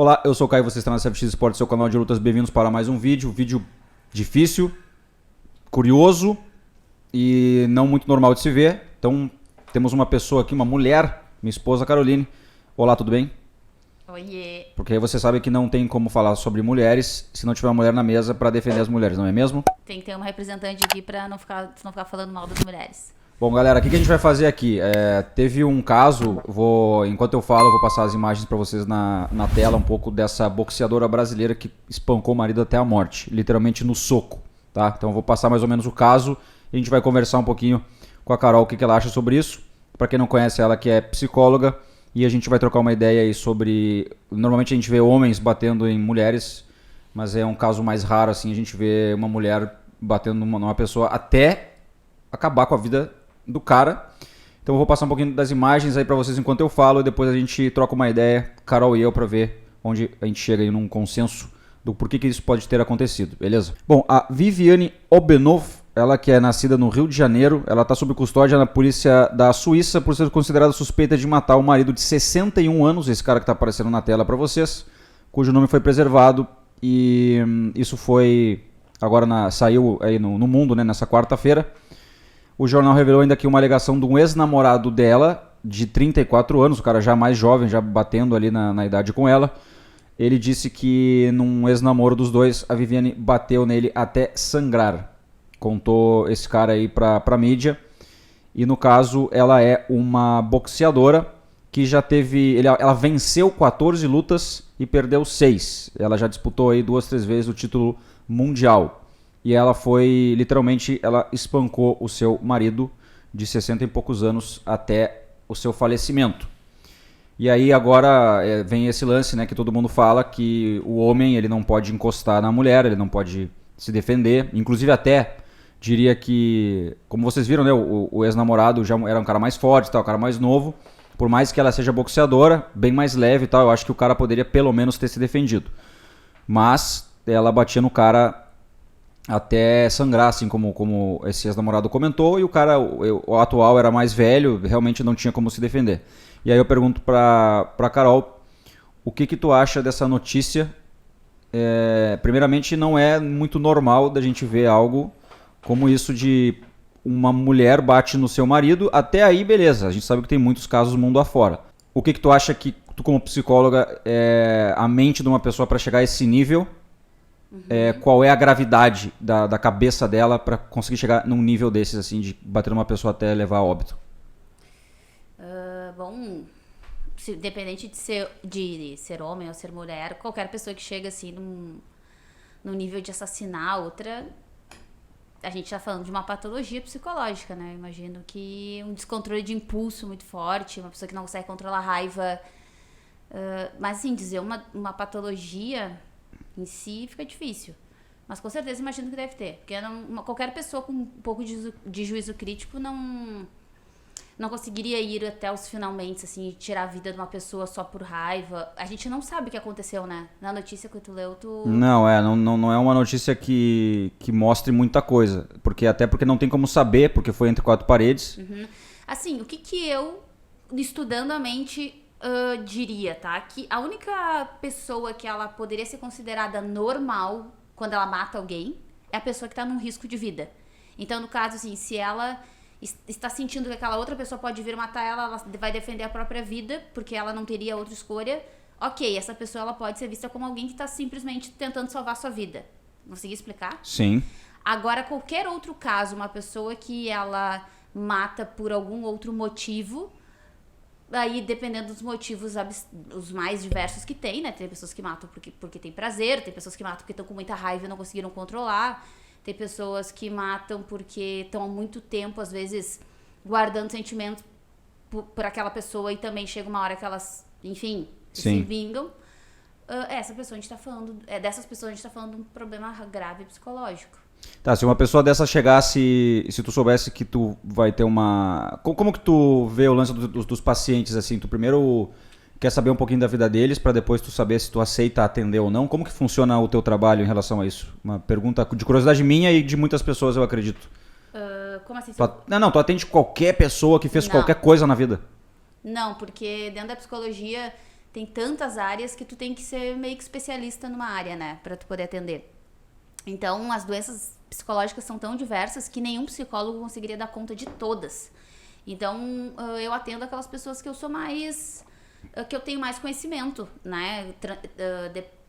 Olá, eu sou o Caio, você está na CFX Esportes, seu canal de lutas. Bem-vindos para mais um vídeo difícil, curioso e não muito normal de se ver. Então, temos uma pessoa aqui, uma mulher, minha esposa Caroline. Olá, tudo bem? Oiê. Porque aí você sabe que não tem como falar sobre mulheres se não tiver uma mulher na mesa para defender as mulheres, não é mesmo? Tem que ter uma representante aqui pra não ficar falando mal das mulheres. Bom, galera, o que a gente vai fazer aqui? Teve um caso, enquanto eu falo, eu vou passar as imagens para vocês na tela, um pouco dessa boxeadora brasileira que espancou o marido até a morte, literalmente no soco, tá? Então eu vou passar mais ou menos o caso e a gente vai conversar um pouquinho com a Carol, o que ela acha sobre isso. Para quem não conhece ela, que é psicóloga, e a gente vai trocar uma ideia aí sobre... Normalmente a gente vê homens batendo em mulheres, mas é um caso mais raro, assim, a gente vê uma mulher batendo numa pessoa até acabar com a vida do cara. Então eu vou passar um pouquinho das imagens aí pra vocês enquanto eu falo e depois a gente troca uma ideia, Carol e eu, pra ver onde a gente chega aí num consenso do porquê que isso pode ter acontecido, beleza? Bom, a Viviane Obenov, ela que é nascida no Rio de Janeiro, ela tá sob custódia na polícia da Suíça por ser considerada suspeita de matar o marido de 61 anos, esse cara que tá aparecendo na tela pra vocês, cujo nome foi preservado e isso foi agora saiu aí no mundo, né, nessa quarta-feira. O jornal revelou ainda que uma alegação de um ex-namorado dela, de 34 anos, o cara já mais jovem, já batendo ali na idade com ela. Ele disse que num ex-namoro dos dois, a Viviane bateu nele até sangrar. Contou esse cara aí pra mídia. E no caso, ela é uma boxeadora que já teve... Ela venceu 14 lutas e perdeu 6. Ela já disputou aí 2, 3 vezes o título mundial. E ela foi, literalmente, ela espancou o seu marido de 60 e poucos anos até o seu falecimento. E aí agora vem esse lance, né, que todo mundo fala, que o homem ele não pode encostar na mulher, ele não pode se defender. Inclusive até, diria que, como vocês viram, né, o ex-namorado já era um cara mais forte, um cara mais novo. Por mais que ela seja boxeadora, bem mais leve e tal, eu acho que o cara poderia pelo menos ter se defendido. Mas ela batia no cara até sangrar, assim como esse ex-namorado comentou, e o cara, o atual era mais velho, realmente não tinha como se defender. E aí eu pergunto pra Carol, o que tu acha dessa notícia? Primeiramente, não é muito normal da gente ver algo como isso de uma mulher bate no seu marido, até aí beleza, a gente sabe que tem muitos casos mundo afora. O que tu acha que, tu como psicóloga, a mente de uma pessoa para chegar a esse nível... qual é a gravidade da cabeça dela para conseguir chegar num nível desses, assim, de bater numa pessoa até levar a óbito? Bom, independente de ser homem ou ser mulher, qualquer pessoa que chega assim num nível de assassinar outra, a gente tá falando de uma patologia psicológica, né? Eu imagino que um descontrole de impulso muito forte, uma pessoa que não consegue controlar a raiva. Mas assim, dizer uma patologia em si fica difícil. Mas com certeza imagino que deve ter. Porque qualquer pessoa com um pouco de juízo crítico não conseguiria ir até os finalmente, assim, tirar a vida de uma pessoa só por raiva. A gente não sabe o que aconteceu, né? Na notícia que tu leu, Não é uma notícia que mostre muita coisa. Até porque não tem como saber, porque foi entre 4 paredes. Uhum. Assim, o que eu, estudando a mente... diria, tá? Que a única pessoa que ela poderia ser considerada normal quando ela mata alguém é a pessoa que tá num risco de vida. Então, no caso, assim, se ela está sentindo que aquela outra pessoa pode vir matar ela, ela vai defender a própria vida, porque ela não teria outra escolha. Ok, essa pessoa ela pode ser vista como alguém que tá simplesmente tentando salvar sua vida. Consegui explicar? Sim. Agora, qualquer outro caso, uma pessoa que ela mata por algum outro motivo... Aí, dependendo dos motivos os mais diversos que tem, né? Tem pessoas que matam porque tem prazer, tem pessoas que matam porque estão com muita raiva e não conseguiram controlar, tem pessoas que matam porque estão há muito tempo, às vezes, guardando sentimentos por aquela pessoa e também chega uma hora que elas, enfim, se vingam. Essa pessoa a gente tá falando, dessas pessoas a gente tá falando de um problema grave psicológico. Tá, se uma pessoa dessa chegasse, se tu soubesse que tu vai ter uma... Como que tu vê o lance dos pacientes, assim? Tu primeiro quer saber um pouquinho da vida deles, para depois tu saber se tu aceita atender ou não? Como que funciona o teu trabalho em relação a isso? Uma pergunta de curiosidade minha e de muitas pessoas, eu acredito. Como assim? Tu atende qualquer pessoa que fez qualquer coisa na vida? Não, porque dentro da psicologia tem tantas áreas que tu tem que ser meio que especialista numa área, né? Pra tu poder atender. Então, as doenças psicológicas são tão diversas que nenhum psicólogo conseguiria dar conta de todas. Então, eu atendo aquelas pessoas que eu sou mais... que eu tenho mais conhecimento, né?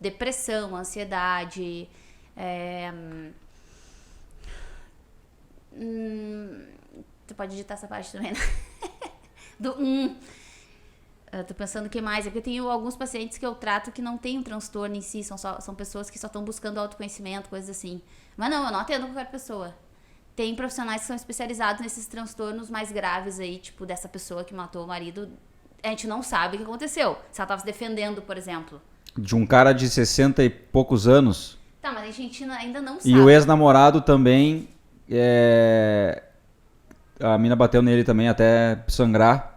Depressão, ansiedade... tu pode digitar essa parte também, né? Eu tô pensando o que mais. É porque eu tenho alguns pacientes que eu trato que não tem um transtorno em si, são pessoas que só estão buscando autoconhecimento, coisas assim. Mas não, eu não atendo qualquer pessoa. Tem profissionais que são especializados nesses transtornos mais graves aí, tipo dessa pessoa que matou o marido. A gente não sabe o que aconteceu. Se ela tava se defendendo, por exemplo. De um cara de 60 e poucos anos. Tá, mas a gente ainda não sabe. E o ex-namorado também, a mina bateu nele também até sangrar.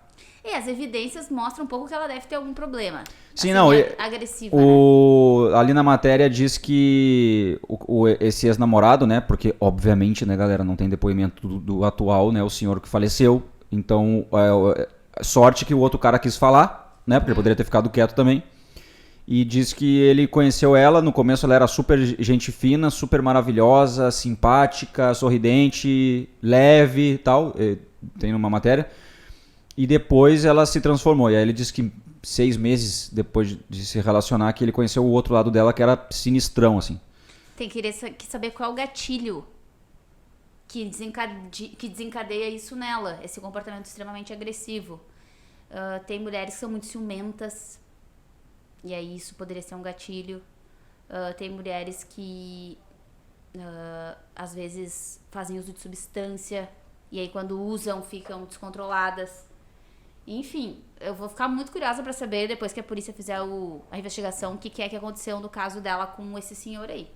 As evidências mostram um pouco que ela deve ter algum problema. Sim, assim, não. Agressiva, né? Ali na matéria diz que esse ex-namorado, né? Porque, obviamente, né, galera, não tem depoimento do atual, né? O senhor que faleceu. Então, sorte que o outro cara quis falar, né? Porque ele poderia ter ficado quieto também. E diz que ele conheceu ela, no começo ela era super gente fina, super maravilhosa, simpática, sorridente, leve e tal. Tem uma matéria. E depois ela se transformou. E aí ele disse que 6 meses depois de se relacionar, que ele conheceu o outro lado dela, que era sinistrão, assim. Tem que saber qual é o gatilho que desencadeia isso nela, esse comportamento extremamente agressivo. Tem mulheres que são muito ciumentas, e aí isso poderia ser um gatilho. Tem mulheres que às vezes fazem uso de substância, e aí quando usam ficam descontroladas. Enfim, eu vou ficar muito curiosa pra saber, depois que a polícia fizer a investigação, o que é que aconteceu no caso dela com esse senhor aí.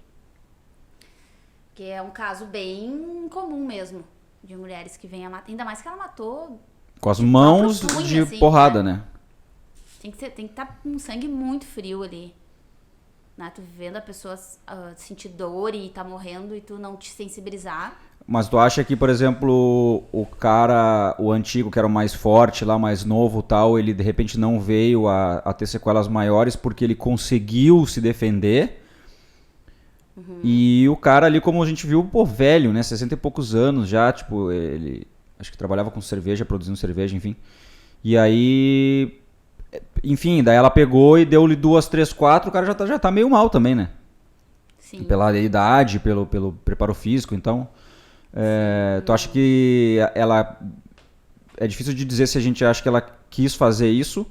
Que é um caso bem comum mesmo, de mulheres que vêm a matar. Ainda mais que ela matou... Com as mãos punho, de assim, porrada, né? Tem que estar com sangue muito frio ali. Né? Tu vendo a pessoa sentir dor e tá morrendo e tu não te sensibilizar... Mas tu acha que, por exemplo, o antigo, que era o mais forte lá, mais novo tal, ele de repente não veio a ter sequelas maiores porque ele conseguiu se defender? Uhum. E o cara ali, como a gente viu, pô, velho, né? 60 e poucos anos já, tipo, ele acho que trabalhava com cerveja, produzindo cerveja, enfim. E aí, enfim, daí ela pegou e deu-lhe 2, 3, 4, o cara já tá meio mal também, né? Sim. Pela idade, pelo preparo físico, então... tu acha que ela... É difícil de dizer se a gente acha que ela quis fazer isso,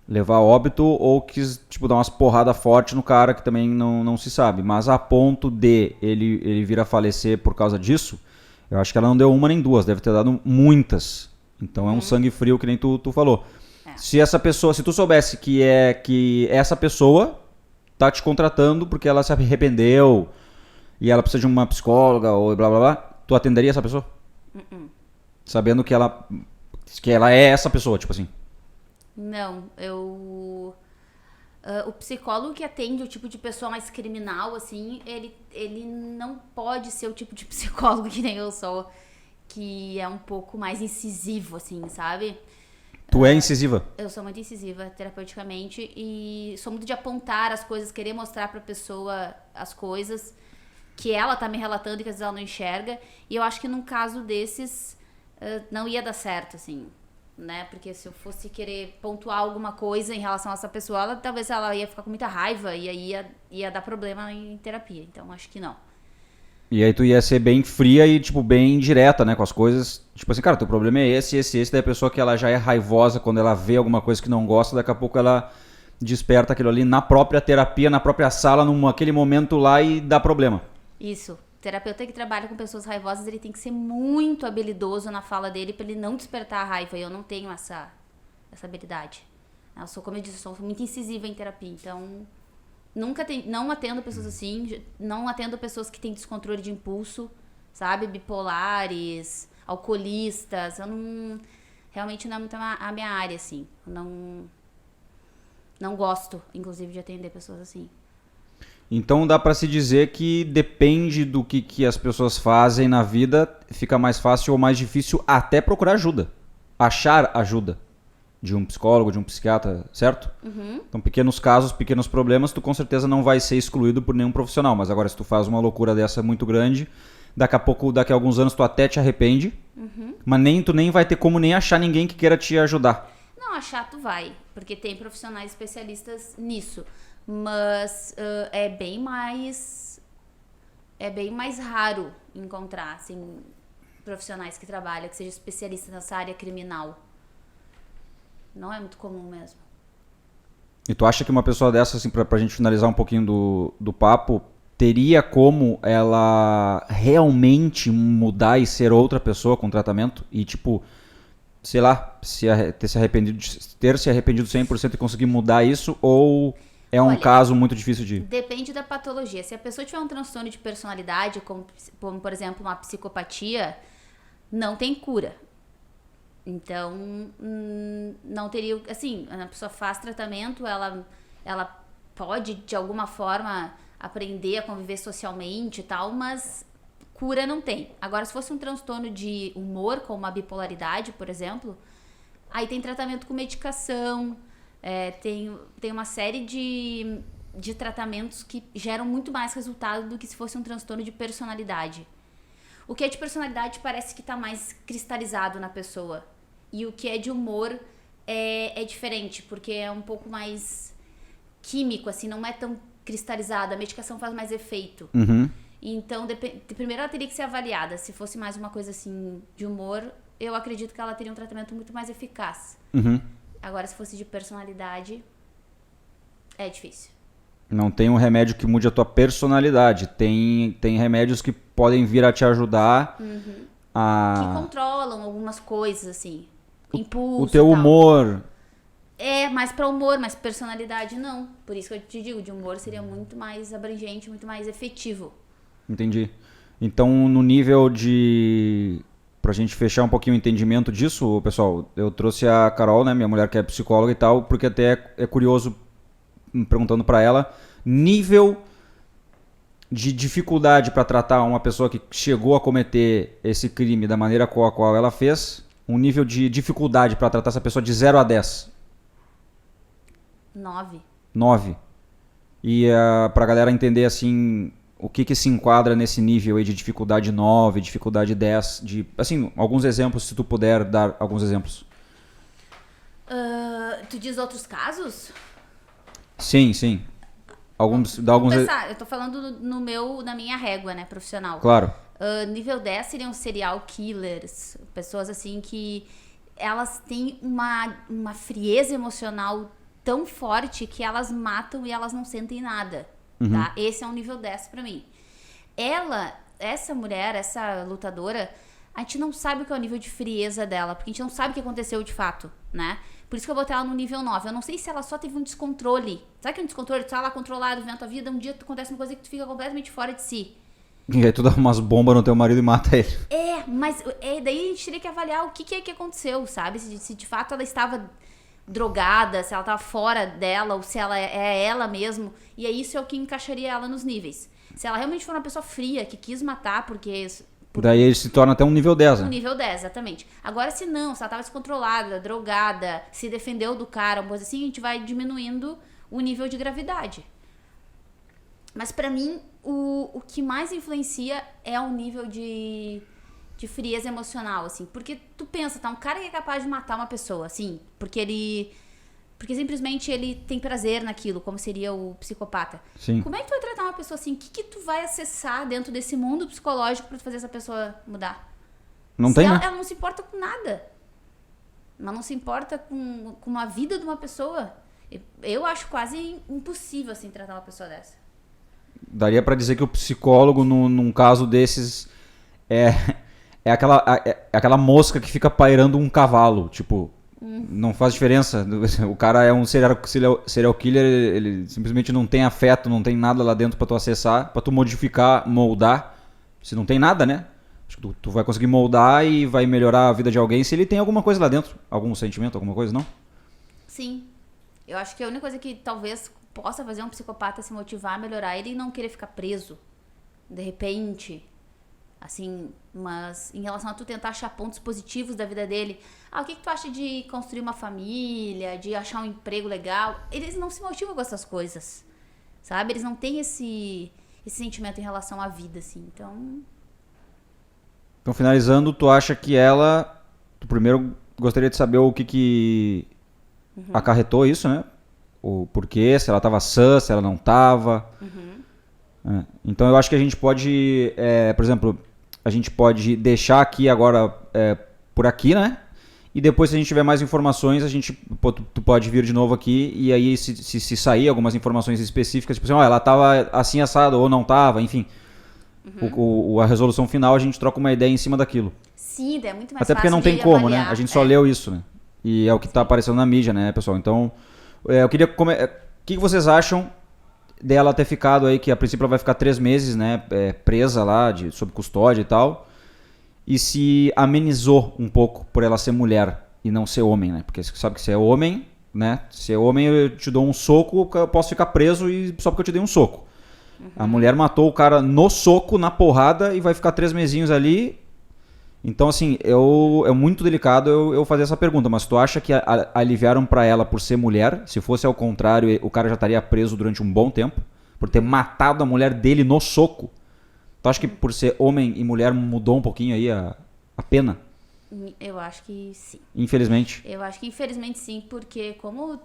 levar a óbito, ou quis tipo, dar umas porradas fortes no cara, que também não se sabe. Mas a ponto de ele vir a falecer por causa disso, eu acho que ela não deu uma nem duas, deve ter dado muitas. Então é um sangue frio, que nem tu falou. Se tu soubesse que essa pessoa tá te contratando porque ela se arrependeu e ela precisa de uma psicóloga ou blá blá blá, tu atenderia essa pessoa? Sabendo que ela é essa pessoa, tipo assim. Não, o psicólogo que atende o tipo de pessoa mais criminal, assim, ele não pode ser o tipo de psicólogo que nem eu sou, que é um pouco mais incisivo, assim, sabe? Tu é incisiva? Eu sou muito incisiva, terapeuticamente, e sou muito de apontar as coisas, querer mostrar pra pessoa as coisas que ela tá me relatando e que às vezes ela não enxerga. E eu acho que num caso desses não ia dar certo, assim, né? Porque se eu fosse querer pontuar alguma coisa em relação a essa pessoa, talvez ela ia ficar com muita raiva e aí ia dar problema em terapia. Então acho que não. E aí tu ia ser bem fria e, tipo, bem direta, né, com as coisas. Tipo assim, cara, teu problema é esse. Daí a pessoa que ela já é raivosa quando ela vê alguma coisa que não gosta, daqui a pouco ela desperta aquilo ali na própria terapia, na própria sala, naquele momento lá e dá problema. Isso. O terapeuta que trabalha com pessoas raivosas, ele tem que ser muito habilidoso na fala dele para ele não despertar a raiva. E eu não tenho essa habilidade. Eu sou, como eu disse, sou muito incisiva em terapia. Então, não atendo pessoas assim. Não atendo pessoas que têm descontrole de impulso, sabe? Bipolares, alcoolistas. Realmente não é muito a minha área, assim. Não gosto, inclusive, de atender pessoas assim. Então dá pra se dizer que depende do que as pessoas fazem na vida, fica mais fácil ou mais difícil até procurar ajuda. Achar ajuda. de um psicólogo, de um psiquiatra, certo? Então, pequenos casos, pequenos problemas, tu com certeza não vai ser excluído por nenhum profissional. Mas agora, se tu faz uma loucura dessa muito grande, daqui a alguns anos, tu até te arrepende, mas tu nem vai ter como nem achar ninguém que queira te ajudar. Não, achar tu vai, porque tem profissionais especialistas nisso. Mas é bem mais raro encontrar, assim, profissionais que trabalham, que sejam especialistas nessa área criminal. Não é muito comum mesmo. E tu acha que uma pessoa dessa, assim, pra gente finalizar um pouquinho do papo, teria como ela realmente mudar e ser outra pessoa com tratamento? E, tipo, sei lá, ter se arrependido 100% e conseguir mudar isso? Ou é um caso muito difícil de... Depende da patologia. Se a pessoa tiver um transtorno de personalidade, como por exemplo, uma psicopatia, não tem cura. Então, não teria... Assim, a pessoa faz tratamento, ela pode, de alguma forma, aprender a conviver socialmente e tal, mas cura não tem. Agora, se fosse um transtorno de humor, como a bipolaridade, por exemplo, aí tem tratamento com medicação, tem uma série de tratamentos que geram muito mais resultado do que se fosse um transtorno de personalidade. O que é de personalidade parece que está mais cristalizado na pessoa. E o que é de humor é diferente, porque é um pouco mais químico, assim, não é tão cristalizado. A medicação faz mais efeito. Então, primeiro ela teria que ser avaliada. Se fosse mais uma coisa assim de humor, eu acredito que ela teria um tratamento muito mais eficaz. Agora, se fosse de personalidade, é difícil. Não tem um remédio que mude a tua personalidade. Tem remédios que podem vir a te ajudar a... Que controlam algumas coisas, assim. Impulso, o teu humor. Mais pra humor, mas personalidade não. Por isso que eu te digo, de humor seria muito mais abrangente, muito mais efetivo. Entendi. Então, no nível de... Pra gente fechar um pouquinho o entendimento disso, pessoal, eu trouxe a Carol, né, minha mulher que é psicóloga e tal, porque até é curioso, perguntando pra ela, nível de dificuldade para tratar uma pessoa que chegou a cometer esse crime da maneira com a qual ela fez, um nível de dificuldade para tratar essa pessoa de 0 a 10. 9. E pra galera entender, assim, o que se enquadra nesse nível aí de dificuldade 9, dificuldade 10, assim, alguns exemplos, se tu puder dar alguns exemplos. Tu diz outros casos? Sim. Vamos pensar, eu tô falando na minha régua, né, profissional. Claro. Nível 10 seriam serial killers, pessoas assim que elas têm uma frieza emocional tão forte que elas matam e elas não sentem nada, tá? Esse é um nível 10 pra mim. Essa mulher, essa lutadora, a gente não sabe o que é o nível de frieza dela, porque a gente não sabe o que aconteceu de fato, né? Por isso que eu botei ela no nível 9. Eu não sei se ela só teve um descontrole. Sabe que é um descontrole? Tu tá lá controlado, vivendo a tua vida, um dia acontece uma coisa que tu fica completamente fora de si. E aí tu dá umas bombas no teu marido e mata ele. Mas daí a gente teria que avaliar o que é que aconteceu, sabe? Se de fato ela estava drogada, se ela estava fora dela, ou se ela é ela mesmo. E aí isso é o que encaixaria ela nos níveis. Se ela realmente for uma pessoa fria, que quis matar porque... Daí ele se torna até um nível 10, né? Um nível 10, exatamente. Agora, se ela estava descontrolada, drogada, se defendeu do cara, uma coisa assim, a gente vai diminuindo o nível de gravidade. Mas pra mim, o que mais influencia é o nível de frieza emocional, assim. Porque tu pensa, tá, um cara que é capaz de matar uma pessoa, assim, porque simplesmente ele tem prazer naquilo, como seria o psicopata. Sim. Como é que tu vai tratar uma pessoa assim? O que tu vai acessar dentro desse mundo psicológico pra tu fazer essa pessoa mudar? Não tem, né? Ela não se importa com nada. Ela não se importa com a vida de uma pessoa. Eu acho quase impossível, assim, tratar uma pessoa dessa. Daria pra dizer que o psicólogo, num caso desses, é aquela mosca que fica pairando um cavalo, tipo... Não faz diferença. O cara é um serial killer, ele simplesmente não tem afeto, não tem nada lá dentro pra tu acessar, pra tu modificar, moldar. Se não tem nada, né? Acho que tu vai conseguir moldar e vai melhorar a vida de alguém se ele tem alguma coisa lá dentro. Algum sentimento, alguma coisa, não? Sim. Eu acho que a única coisa que talvez possa fazer um psicopata se motivar a melhorar ele e não querer ficar preso. De repente. Assim, mas em relação a tu tentar achar pontos positivos da vida dele, o que tu acha de construir uma família, de achar um emprego legal? Eles não se motivam com essas coisas, sabe? Eles não têm esse sentimento em relação à vida, assim, então... Então, finalizando, tu acha que ela... Tu primeiro gostaria de saber o que acarretou isso, né? O porquê, se ela estava sã, se ela não estava. Então, eu acho que a gente pode, por exemplo, a gente pode deixar aqui agora por aqui, né? E depois, se a gente tiver mais informações, tu pode vir de novo aqui e aí se sair algumas informações específicas, tipo assim, ela estava assim assado ou não estava, enfim. A resolução final, a gente troca uma ideia em cima daquilo. Sim, é muito mais até porque fácil não tem de como, avaliar. né? A gente só leu isso, né? E é o que está aparecendo na mídia, né, pessoal? Então, eu queria... O que vocês acham dela ter ficado aí, que a princípio ela vai ficar 3 meses, né, presa lá, sob custódia e tal, e se amenizou um pouco por ela ser mulher e não ser homem, né? Porque você sabe que se é homem, né? Se é homem, eu te dou um soco, eu posso ficar preso só porque eu te dei um soco. A mulher matou o cara no soco, na porrada, e vai ficar 3 mesinhos ali. Então, assim, é muito delicado eu fazer essa pergunta, mas tu acha que aliviaram pra ela por ser mulher? Se fosse ao contrário, o cara já estaria preso durante um bom tempo, por ter matado a mulher dele no soco? Tu acha que por ser homem e mulher mudou um pouquinho aí a pena? Eu acho que sim. Infelizmente. Eu acho que infelizmente sim, porque como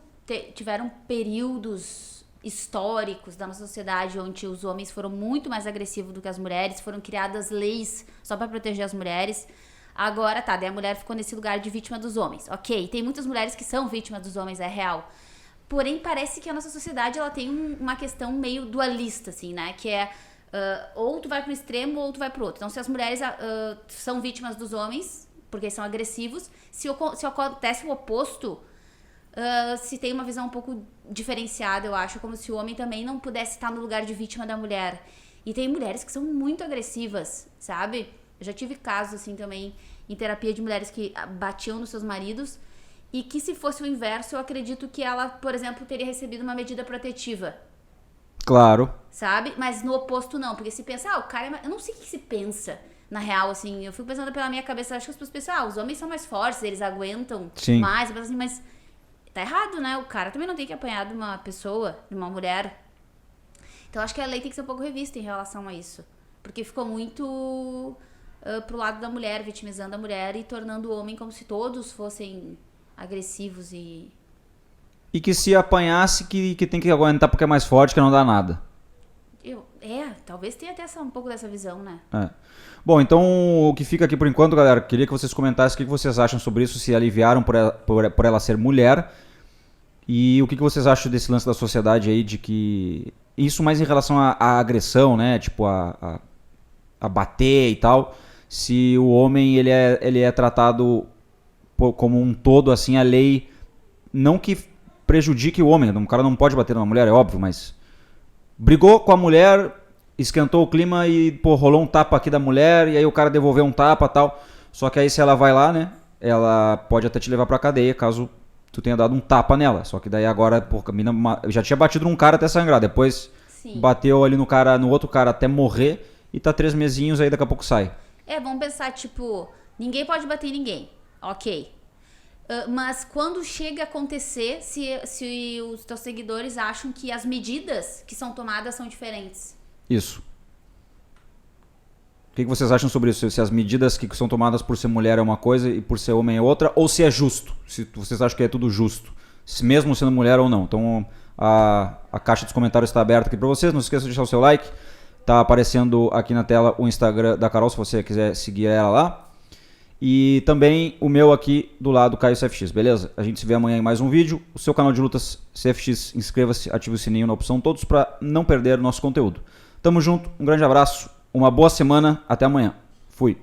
tiveram períodos históricos da nossa sociedade onde os homens foram muito mais agressivos do que as mulheres, foram criadas leis só para proteger as mulheres. Agora daí a mulher ficou nesse lugar de vítima dos homens. Ok, tem muitas mulheres que são vítimas dos homens, é real. Porém, parece que a nossa sociedade ela tem uma questão meio dualista, assim, né? Que é ou tu vai para um extremo ou tu vai para o outro. Então, se as mulheres são vítimas dos homens, porque são agressivos, se acontece o oposto, se tem uma visão um pouco diferenciada, eu acho, como se o homem também não pudesse estar no lugar de vítima da mulher. E tem mulheres que são muito agressivas, sabe? Eu já tive casos, assim, também, em terapia de mulheres que batiam nos seus maridos e que, se fosse o inverso, eu acredito que ela, por exemplo, teria recebido uma medida protetiva. Claro. Sabe? Mas no oposto não, porque se pensa, o cara eu não sei o que se pensa, na real, assim, eu fico pensando pela minha cabeça, acho que as pessoas pensam, os homens são mais fortes, eles aguentam mais, eu penso assim, mas tá errado, né? O cara também não tem que apanhar de uma pessoa, de uma mulher. Então acho que a lei tem que ser um pouco revista em relação a isso, porque ficou muito pro lado da mulher, vitimizando a mulher e tornando o homem como se todos fossem agressivos e que se apanhasse, que tem que aguentar porque é mais forte, que não dá nada. Talvez tenha até um pouco dessa visão, né? Bom, então o que fica aqui por enquanto, galera, queria que vocês comentassem o que vocês acham sobre isso, se aliviaram por ela ser mulher, e o que vocês acham desse lance da sociedade aí, de que... Isso mais em relação à agressão, né? Tipo, a bater e tal. Se o homem ele é tratado como um todo, assim, a lei... Não que prejudique o homem, um cara não pode bater numa mulher, é óbvio, mas... Brigou com a mulher, esquentou o clima e, rolou um tapa aqui da mulher, e aí o cara devolveu um tapa e tal. Só que aí se ela vai lá, né, ela pode até te levar pra cadeia, caso tu tenha dado um tapa nela. Só que daí agora, a mina já tinha batido num cara até sangrar, depois bateu ali no outro cara até morrer, e tá 3 mesinhos, aí daqui a pouco sai. Vamos pensar, tipo, ninguém pode bater em ninguém, ok. Mas quando chega a acontecer, se os teus seguidores acham que as medidas que são tomadas são diferentes. Isso. O que vocês acham sobre isso? Se as medidas que são tomadas por ser mulher é uma coisa e por ser homem é outra, ou se é justo? Se vocês acham que é tudo justo, mesmo sendo mulher ou não. Então a caixa dos comentários está aberta aqui para vocês. Não se esqueça de deixar o seu like. Tá aparecendo aqui na tela o Instagram da Carol, se você quiser seguir ela lá. E também o meu aqui do lado, Caio CFX, beleza? A gente se vê amanhã em mais um vídeo. O seu canal de lutas CFX, inscreva-se, ative o sininho na opção todos para não perder o nosso conteúdo. Tamo junto, um grande abraço, uma boa semana, até amanhã. Fui.